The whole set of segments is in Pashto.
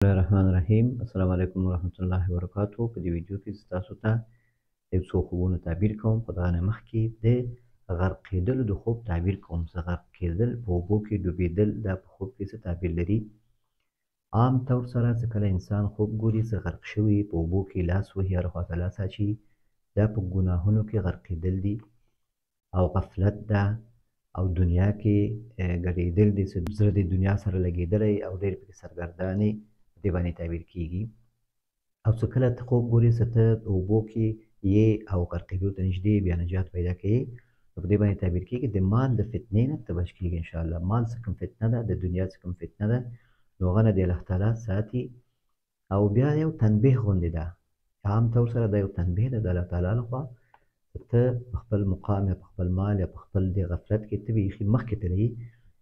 الرحمن الرحیم. السلام علیکم ورحمت الله وبرکاتو. په دې ویډیو کې زه تاسو ته یو څو خوبونو تعبیر کوم. خو د هغه نه مخکې د غرق کېدلو د خوب تعبیر کوم. څه غرق کېدل، په اوبو کې ډوبېدل، دا په خوب کې څه تعبیر لري؟ عام طور سره چې کله انسان خوب ګوري چې غرق شوی په اوبو کې لاس وهي، هر خواته لاس اچوي، دا په ګناهونو کې غرق کېدل دي او غفلت ده او دنیا کې ګډېدل دي، چې زړه د دنیا سره لګېدلی او ډېر پکې سرګردانې دې باندې تعبیر کېږي. او چې کله ته خوب ګورې چې ته په اوبو کې یې او غرقېدو ته نږدې بیا نجات پیدا کوې، نو په دې باندې تعبیر کېږي د مال د فتنې نه ته بچ کېږي انشاءالله. مال څه کوم فتنه ده، د دنیا څه کوم فتنه ده، نو هغه نه دې الله تعالی ساتي. او بیا یو تنبیه غوندې ده، عام طور سره دا یو تنبیه ده د الله تعالی لخوا، چې ته په خپل مقام یا په خپل مال یا په خپل دې غفلت کې ته بیخي مخکې تللی،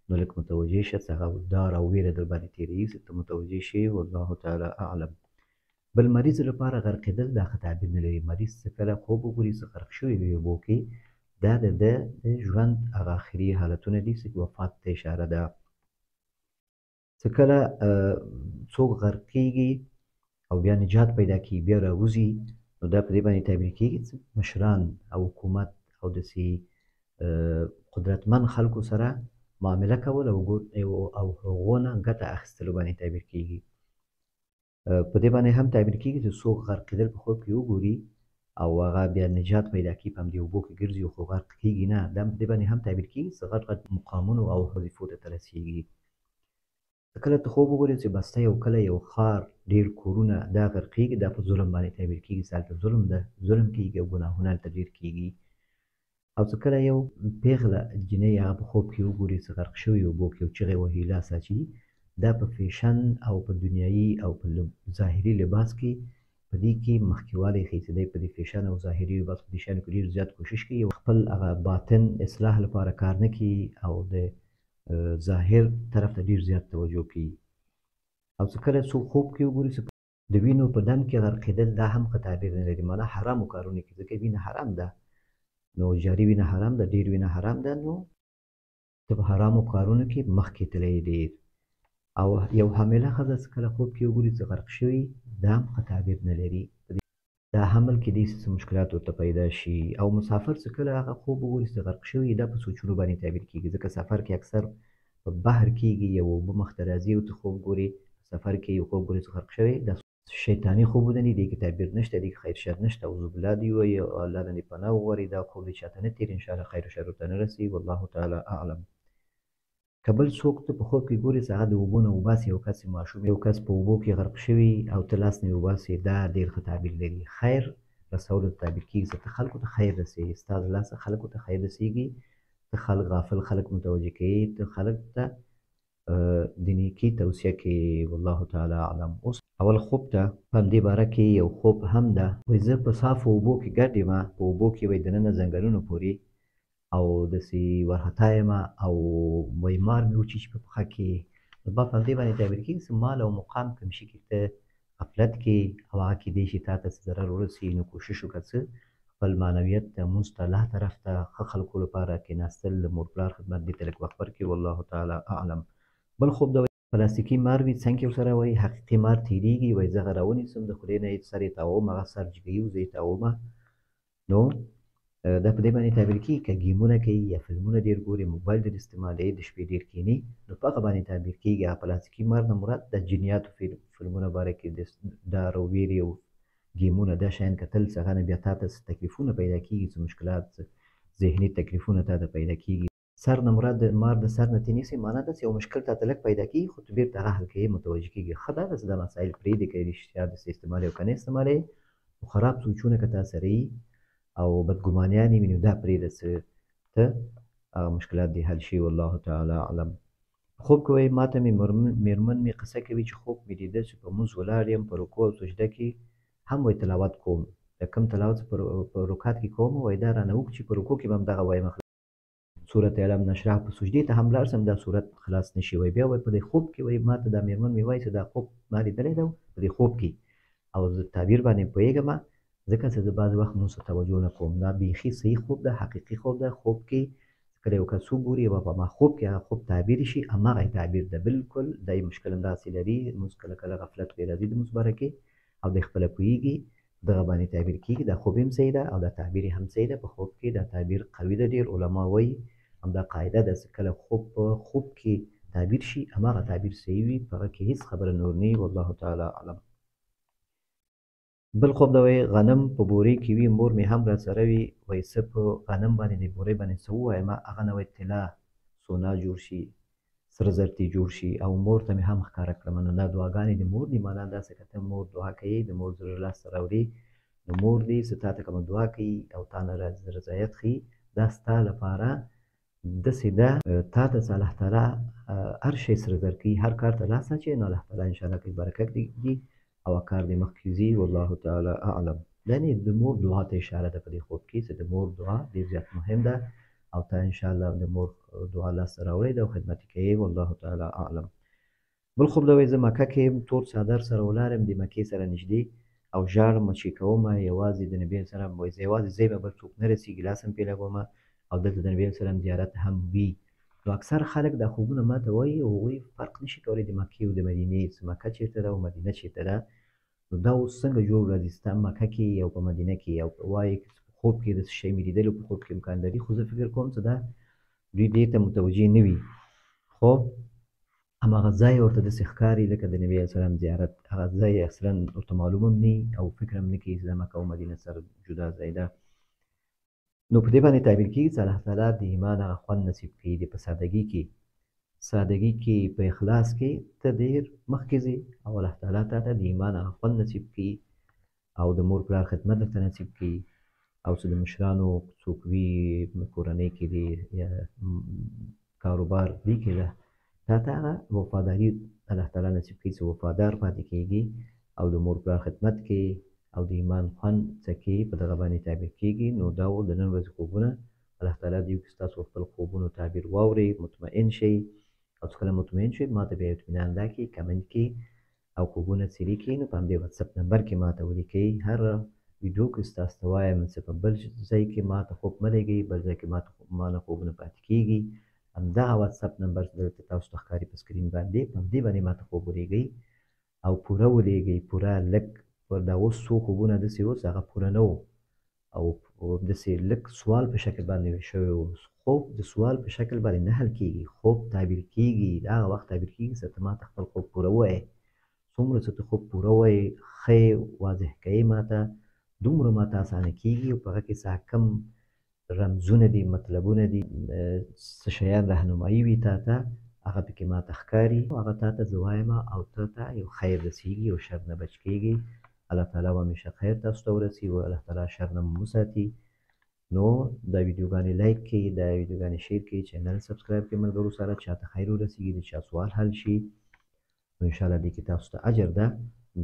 نو لږ متوجه شه، چې هغه ډار او ویره در باندې تېرېږي، چې ته متوجه شې. والله تعالی اعلم. بل مریض لپاره غرقېدل دا ښه تعبیر نه لري. مریض چې کله خوب وګوري چې غرق شوی وي اوبو کې، دا د ده د ژوند هغه آخري حالتونه دي چې وفات ته اشاره ده. چې کله څوک غرق کېږي او بیا نجات پیدا کړي، بیا راوځي، نو دا په دې باندې تعبیر کېږي چې مشران او حکومت او داسې قدرتمن خلکو سره معامله کول او هغو نه ګټه اخیستلو باندې تعبیر کېږي. په دې باندې هم تعبیر کېږي چې څوک غرقېدل په خوب کې وګوري او هغه بیا نجات پیدا کړي، په همدې اوبو کې ګرځي خو غرق کېږي نه، دا په دې باندې هم تعبیر کېږي چې غټ غټ مقامونو او وظیفو ته رسېږي. کله ته خوب وګورې چې بسته یو کله یو ښار ډېر کورونه دا غرقېږي، دا په ظلم باندې تعبیر کېږي چې هلته ظلم ده، ظلم کېږي او ګناهونه هلته ډېر کېږي. او چې کله یو پېغله جنۍ هغه په خوب کې وګوري چې غرق شوی اوبو کې او چغې وهي، لاس اچوي، دا په فیشن او په دنیایي او په ظاهري لباس کې په دې کې مخکېوالی ښیي چې دی په دې فیشن او ظاهري لباس په دې شیانو کې ډېر زیات کوشش کوي، خپل هغه باطن اصلاح لپاره کار نه کوي او د ظاهر طرف ته ډېر زیات توجه کوي. او چې کله څوک خوب کې وګوري چې د وینو په ډنډ کې غرقېدل، دا هم ښه تعبیر نه لري، معنا حرامو کارونو کې، ځکه وینه حرام ده، نو جاري وینه حرام ده، ډېر وینه حرام ده، نو ته په حرامو کارونو کې مخکې تللی ډېر. او یو حامله ښځه چې کله خوب کې وګوري چې غرق شوي، دا هم ښه تعبیر نه لري، دا حمل کېدای شي څه مشکلات ورته پیدا شي. او مسافر چې کله هغه خوب وګوري چې غرق شوي، دا په سوچونو باندې تعبیر کېږي، ځکه سفر کې اکثر په بحر کېږي، یو اوبه مخ ته راځي او ته خوب ګورې، سفر کې یو خوب ګورې چې غرق شوی، دا شیطاني خوبونه دي، دې کې تعبیر نشته، دې کې خیر شر نشته، اعوذ بالله دې ووایي او الله نه دې پناه وغواړي، دا خوب دې چاته نه تېري، انشاءالله خیر و شر ورته نه رسي. والله تعالی اعلم. که بل څوک ته په خوب کې ګورې چې هغه د اوبو نه وباسي، یو کس ماشوم یو کس په اوبو کې غرق شوي او ته لاس نه یې وباسې، دا ډېر ښه تعبیر لري. خیر رسولو ته تعبیر کېږي چې ته خلکو ته خیر رسوي، ستا د لاسه خلکو ته خیر رسېږي، ته خلک غافل خلک متوجه کوې، ته خلک ته د نیکي توصیه کوي. والله تعالی اعلم. اوس اول خوب ته په همدې باره کې یو خوب هم ده، وایي زه په صافو اوبو کې ګډ یم، په اوبو کې وایي دننه ځنګلونو پورې، او داسې وارخطا یم او وایي مار مې وچیچي په پښه کې، نو ما په همدې باندې تعبیر کېږي چې مال او مقام کوم شي کې ته غفلت کې او هغه کېدای شي تا ته څه ضرر ورسي، نو کوشش وکړه چې خپل معنویت لمونځ ته، الله طرف ته، ښه خلکو لپاره کېناستل، د مور پلار خدمت، دې ته لږ وخت ورکړي. والله تعالی اعلم. بل خوب د پلاستیکي مار وي، څنګ کې ورسره وایي حقیقي مار تېرېږي، وایي زه هغه راونیسم، د خولې نه یې سر یې تاووم، هغه سر جګوي او زه یې تاوومه، نو دا په دې باندې تعبیر کېږي که ګیمونه کوي یا فلمونه ډېر ګوري، موبایل ډېر استعمالوي، د شپې ډېر کښېني، نو په هغه باندې تعبیر کېږي. هغه پلاستیکي مار نه مراد د جنیاتو فلمونه باره کې د ډار او ویرې او ګیمونه، دا شیان کتل چې هغه نه بیا تا ته څه تکلیفونه پیدا کېږي، څه مشکلات، ذهني تکلیفونه تا ته پیدا کېږي. سر نه مراد د مار د سر نه ته نیسي، معنا ده چې یو مشکل تا ته لږ پیدا کېږي، خو ته بېرته هغه حل کوې، متوجه کېږي. ښه دا ده چې دا مسایل پرېږدې، که یې رښتیا داسې استعمالوي او که نه استعمالوي، خو خراب سوچونه که تا سره وي او بدګمانیانې وي، نو دا پرېږده چې ته هغه مشکلات دې حل شي. والله تعالی اعلم. خوب کې وایي ماته مې مېرمن مې قصه کوي چې خوب مې لیده چې په مونځ ولاړ یم، په رکوع او سجده کې هم وایي تلاوت کوم، د کوم تلاوت په رکعت کې کوم، وایي دا رانه وکړي چې په رکوع کې به هم دغه وایم، سورت علم نشرح په سجدې ته هم لاړ شم، دا سورت خلاص نه شي، وایي بیا وایي په دې خوب کې وایي ماته دا مېرمن مې وایي چې دا خوب ما لیدلی ده په دې خوب کې، او زه تعبیر باندې پوهېږم، ځکه چې زه بعض وخت مونځ ته توجه نه کوم، دا بیخي صحیح خوب ده، حقیقي خوب ده. خوب کې کله یو کس وګوري او په ما خوب کې هغه خوب تعبیر شي هماغه تعبیر ده بالکل دی مشکل همداسې لري لمونځ کله کله غفلت پرې راځي د لمونځ باره کې او دی خپله پوهېږي دغه باندې تعبیر کېږي دا خوب هم صحیح ده او دا تعبیر هم صحیح ده په خوب کې دا تعبیر قوي ده ډېر علما وایي همدا قاعده ده چې کله خوب په خوب کې تعبیر شي هماغه تعبیر صحیح وي په هغه کې هېڅ خبره نور نه وي والله تعالی اعلم بل خوب دا وایي غنم په بورې کې وي مور مې هم راسره وي وایي څه په غنم باندې د بورې باندې څه ووایم هغه نه وایي طلا سونا جوړ شي سره زر ترې جوړ شي او مور ته مې هم ښکاره کړم نو دا دعاګانې د مور دي معنا داسې که ته مور دعا کوې د مور زړه لاسته راوړې نو مور دې څه تا ته کومه دعا کوي او تا نه رضایت ښیي دا ستا لپاره داسې ده تا ته چې الله تعالی هر شی سره زر کوي هر کار ته لاس اچوي نو الله تعالی انشاءالله کوي برکت دي او کار دې مخکې ځي والله تعالی اعلم یعنې د مور دعا ته اشاره ده په دې خوب کې چې د مور دعا ډېر زیات مهم ده او ته انشاءالله د مور دعا لاسته راوړې ده او خدمت یې کوې والله تعالی اعلم بل خوب دا وایي زه مکه کې یم تور څادر سره ولاړ یم د مکې سره نږدې او ژاړم چې کومه یوازې د نبي علیه سلام وایي زه یوازې ځای به بل څوک نه رسېږي لاس هم پرې لګومه او دلته د نبي علیه سلام زیارت هم وي نو اکثر خلک دا خوبونه ما ته وایي او هغوی فرق نه شي کولی د مکې او د مدینې چې مکه چېرته ده او مدینه چېرته ده نو دا اوس څنګه جوړ راځي ستا مکه کې او په مدینه کې او وایي خوب کې داسې شی مې لیدلی په خوب کې امکان لري خو زه فکر کوم چې دا دوی دې ته متوجه نه وي خو هماغه ځای ورته داسې ښکاري لکه د نبي علیه سلام زیارت هغه ځای اصلا ورته معلوم هم نه او فکر هم نه کوي چې دا مکه او مدینه سره جدا ځای ده نو په دې باندې تعبیر کېږي چې الله تعالی د ایمان هغه خوند نصیب کوي د په سادګي کې په اخلاص کې ته ډېر مخکې ځې او الله تعالی تا ته د ایمان هغه خوند نصیب کوي او د مور پلار خدمت درته نصیب کوي او چې د مشرانو څوک وي کورنۍ کې دي یا کاروبار دې کې ده تا ته هغه وفاداري الله تعالی نصیب کوي چې وفادار پاتې کېږي او د مور پلار خدمت کوي او د ایمان خوند څکې په دغه باندې تعبیر کېږي نو دا و د نن ورځې خوبونه الله تعالی دې وکړي ستاسو خپل خوبونو تعبیر واورئ مطمئن شئ او چې کله مطمئن شئ ما ته بیا اطمینان راکړئ کمنټ کې او خوبونه څیرې کړئ نو په همدې واتساپ نمبر کې ما ته ولیکئ هر ویډیو کې ستاسو ته وایم چې په بل ځای کې ما ته خوب مه لېږئ بل ځای کې ما نه خوبونه پاتې کېږي همدغه واتساپ نمبر دلته تاسو ته ښکاري په سکرین باندې په همدې باندې ما ته خوب ولېږئ او پوره ولېږئ پوره لږ دا اوس څو خوبونه داسې اوس هغه پوره نه وو او داسې لږ سوال په شکل باندې شوی و خوب د سوال په شکل باندې نه حل کېږي خوب تعبیر کېږي د هغه وخت تعبیر کېږي چې ته ما ته خپل خوب پوره ووایې څومره چې ته خوب پوره وایې ښه واضح کوې ما ته دومره ما ته اسانه کېږي او په هغه کې څه کم رمزونه دي مطلبونه دي څه شیان رهنمایي وي تا ته هغه پکې ما ته ښکاري هغه تا ته زه وایم او ته ته یو خیر رسېږي او شر نه بچ کېږي الله تعالی به همیشه خیر تاسو ته ورسي او الله تعالی شر نه مو وساتي نو دا ویډیوګانې لایک کړئ دا ویډیوګانې شیر کړئ چینل سبسکرایب کړئ ملګرو سره چاته خیر ورسېږي د چا سوال حل شي نو انشاءالله دې کې تاسو ته اجر ده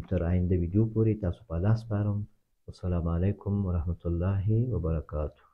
تر آینده ویډیو پورې تاسو په الله سپارم والسلام علیکم ورحمة الله وبرکاته